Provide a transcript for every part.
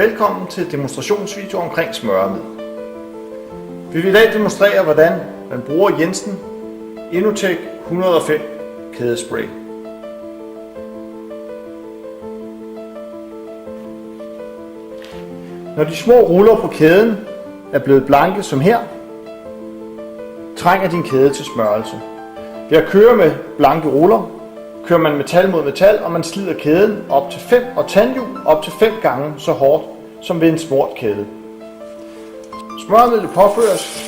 Velkommen til demonstrationsvideo omkring smøremiddel. Vi vil i dag demonstrere, hvordan man bruger Jensen Innotek 105 kædespray. Når de små ruller på kæden er blevet blanke som her, trænger din kæde til smørelse. Ved at køre med blanke ruller, kører man metal mod metal, og man slider kæden op til 5 og tandhjul op til 5 gange så hårdt som ved en smurt kæde. Smøremidlet påføres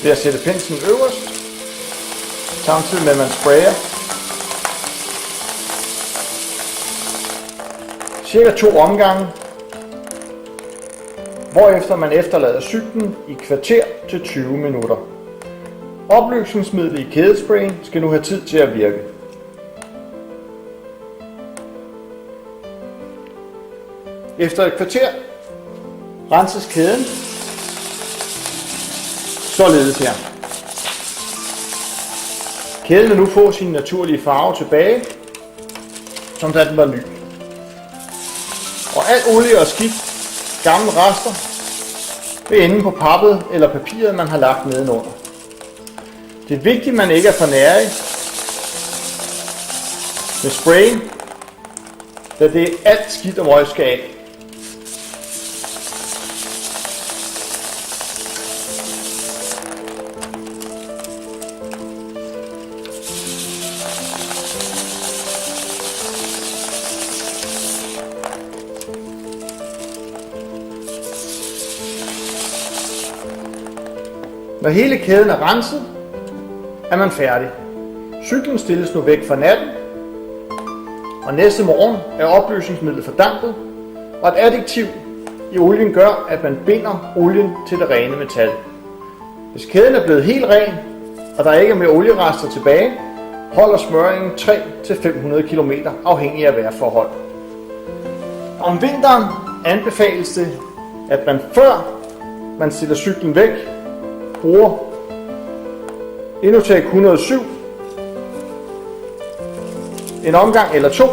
ved at sætte penslen øverst, samtidig med at man sprayer. Cirka 2 omgange, hvorefter man efterlader cyklen i kvarter til 20 minutter. Opløsningsmidlet i kædesprayen skal nu have tid til at virke. Efter et kvarter renses kæden således her. Kæden vil nu få sin naturlige farve tilbage, som da den var ny. Og al olie og skidt, gamle rester, vil ende på pappet eller papiret, man har lagt nedenunder. Det er vigtigt, at man ikke er for nærig med sprayen, da det er alt skidt og møg skal af. Når hele kæden er renset, er man færdig. Cyklen stilles nu væk fra natten, og næste morgen er opløsningsmidlet fordampet, og et additiv i olien gør, at man binder olien til det rene metal. Hvis kæden er blevet helt ren, og der ikke er mere olierester tilbage, holder smøringen 300-500 km afhængig af vejrforhold. Om vinteren anbefales det, at man før man stiller cyklen væk, bruger Innotek 107 en omgang eller 2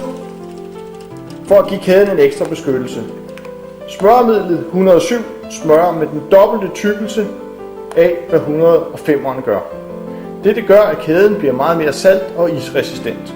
for at give kæden en ekstra beskyttelse. Smøremidlet 107 smører med den dobbelte tykkelse af hvad 105'eren gør. Dette gør, at kæden bliver meget mere salt- og isresistent.